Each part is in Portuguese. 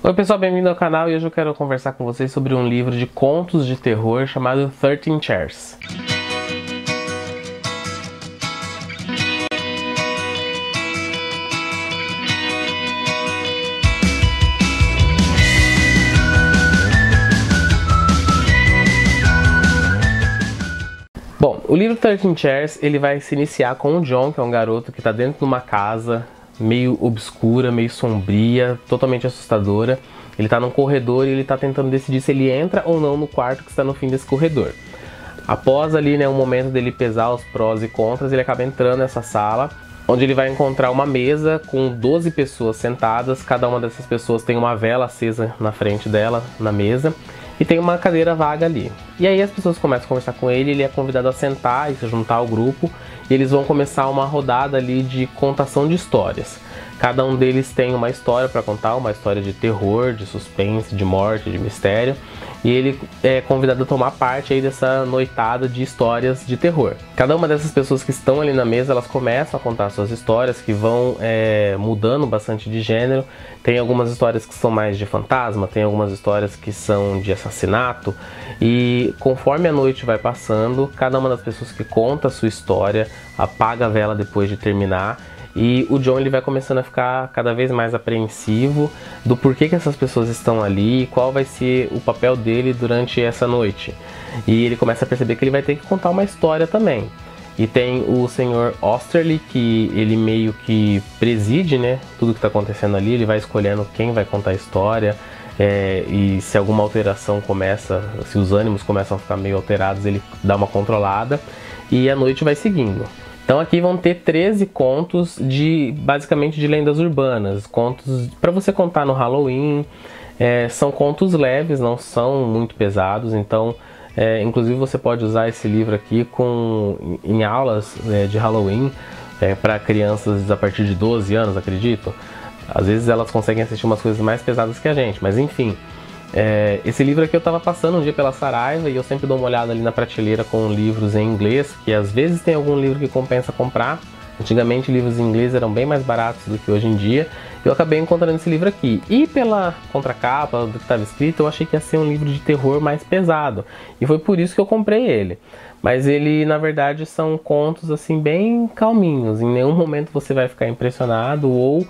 Oi pessoal, bem-vindo ao canal e hoje eu quero conversar com vocês sobre um livro de contos de terror chamado 13 Chairs. Bom, o livro 13 Chairs, ele vai se iniciar com o John, que é um garoto que está dentro de uma casa meio obscura, meio sombria, totalmente assustadora. Ele está num corredor e ele está tentando decidir se ele entra ou não no quarto que está no fim desse corredor. Após ali, um momento dele pesar os prós e contras, ele acaba entrando nessa sala, onde ele vai encontrar uma mesa com 12 pessoas sentadas. Cada uma dessas pessoas tem uma vela acesa na frente dela, na mesa, e tem uma cadeira vaga ali. E aí as pessoas começam a conversar com ele, ele é convidado a sentar e se juntar ao grupo, e eles vão começar uma rodada ali de contação de histórias. Cada um deles tem uma história para contar, uma história de terror, de suspense, de morte, de mistério. E ele é convidado a tomar parte aí dessa noitada de histórias de terror. Cada uma dessas pessoas que estão ali na mesa, elas começam a contar suas histórias, que vão mudando bastante de gênero. Tem algumas histórias que são mais de fantasma, tem algumas histórias que são de assassinato. E conforme a noite vai passando, cada uma das pessoas que conta a sua história apaga a vela depois de terminar. E o John, ele vai começando a ficar cada vez mais apreensivo do porquê que essas pessoas estão ali e qual vai ser o papel dele durante essa noite. E ele começa a perceber que ele vai ter que contar uma história também. E tem o Sr. Osterley, que ele meio que preside, tudo que está acontecendo ali. Ele vai escolhendo quem vai contar a história, e se alguma alteração começa, se os ânimos começam a ficar meio alterados, ele dá uma controlada e a noite vai seguindo. Então aqui vão ter 13 contos basicamente de lendas urbanas, contos para você contar no Halloween. São contos leves, não são muito pesados, então inclusive você pode usar esse livro aqui em aulas de Halloween para crianças a partir de 12 anos, acredito. Às vezes elas conseguem assistir umas coisas mais pesadas que a gente, mas enfim. Esse livro aqui eu estava passando um dia pela Saraiva e eu sempre dou uma olhada ali na prateleira com livros em inglês, que às vezes tem algum livro que compensa comprar. Antigamente livros em inglês eram bem mais baratos do que hoje em dia. Eu acabei encontrando esse livro aqui. E pela contracapa, do que estava escrito, eu achei que ia ser um livro de terror mais pesado. E foi por isso que eu comprei ele. Mas ele, na verdade, são contos assim bem calminhos. Em nenhum momento você vai ficar impressionado ou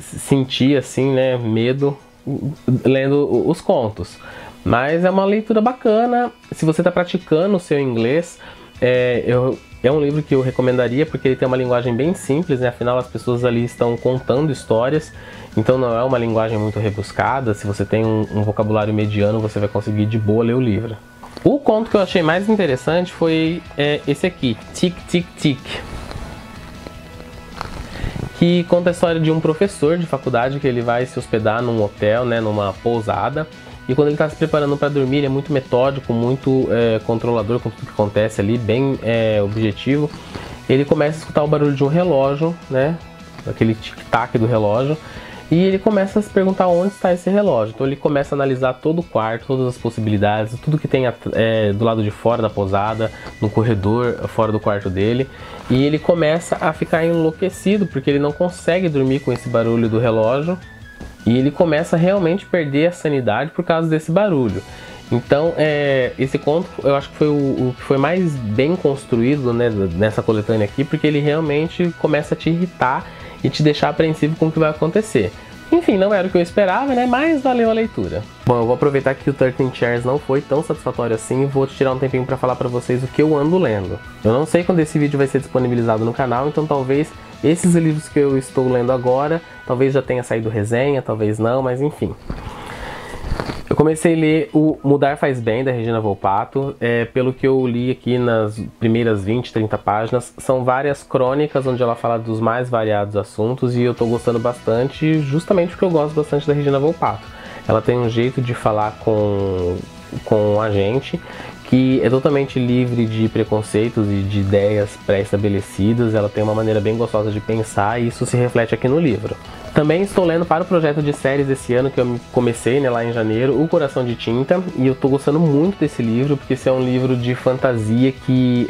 sentir assim, medo lendo os contos. Mas é uma leitura bacana. Se você está praticando o seu inglês, é um livro que eu recomendaria, porque ele tem uma linguagem bem simples, afinal as pessoas ali estão contando histórias, então não é uma linguagem muito rebuscada. Se você tem um vocabulário mediano, você vai conseguir de boa ler o livro. O conto que eu achei mais interessante foi esse aqui, Tic Tic Tic, que conta a história de um professor de faculdade que ele vai se hospedar num hotel, numa pousada, e quando ele está se preparando para dormir, ele é muito metódico, muito controlador com tudo que acontece ali, bem objetivo. Ele começa a escutar o barulho de um relógio, aquele tic-tac do relógio, e ele começa a se perguntar onde está esse relógio. Então ele começa a analisar todo o quarto, todas as possibilidades, tudo que tem do lado de fora da pousada, no corredor, fora do quarto dele. E ele começa a ficar enlouquecido, porque ele não consegue dormir com esse barulho do relógio. E ele começa a realmente perder a sanidade por causa desse barulho. Então, esse conto eu acho que foi o que foi mais bem construído nessa coletânea aqui, porque ele realmente começa a te irritar e te deixar apreensivo com o que vai acontecer. Enfim, não era o que eu esperava, mas valeu a leitura. Bom, eu vou aproveitar que o 13 Chairs não foi tão satisfatório assim e vou tirar um tempinho para falar para vocês o que eu ando lendo. Eu não sei quando esse vídeo vai ser disponibilizado no canal, então talvez esses livros que eu estou lendo agora, talvez já tenha saído resenha, talvez não, mas enfim. Eu comecei a ler o Mudar Faz Bem, da Regina Volpato. Pelo que eu li aqui nas primeiras 20, 30 páginas, são várias crônicas onde ela fala dos mais variados assuntos e eu tô gostando bastante, justamente porque eu gosto bastante da Regina Volpato. Ela tem um jeito de falar com a gente que é totalmente livre de preconceitos e de ideias pré-estabelecidas. Ela tem uma maneira bem gostosa de pensar e isso se reflete aqui no livro. Também estou lendo para o projeto de séries desse ano que eu comecei lá em janeiro, O Coração de Tinta, e eu estou gostando muito desse livro, porque esse é um livro de fantasia que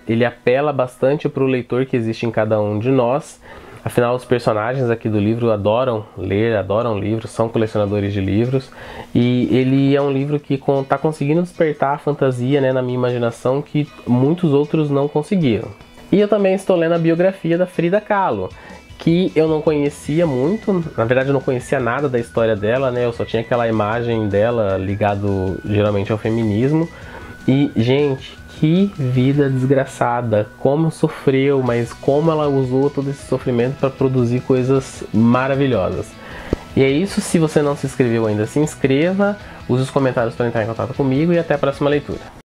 ele apela bastante para o leitor que existe em cada um de nós. Afinal, os personagens aqui do livro adoram ler, adoram livros, são colecionadores de livros. E ele é um livro que está conseguindo despertar a fantasia, né, na minha imaginação que muitos outros não conseguiram. E eu também estou lendo a biografia da Frida Kahlo, que eu não conhecia muito, na verdade eu não conhecia nada da história dela, né? Eu só tinha aquela imagem dela ligado geralmente ao feminismo. E, gente, que vida desgraçada, como sofreu, mas como ela usou todo esse sofrimento para produzir coisas maravilhosas. E é isso, se você não se inscreveu ainda, se inscreva, use os comentários para entrar em contato comigo e até a próxima leitura.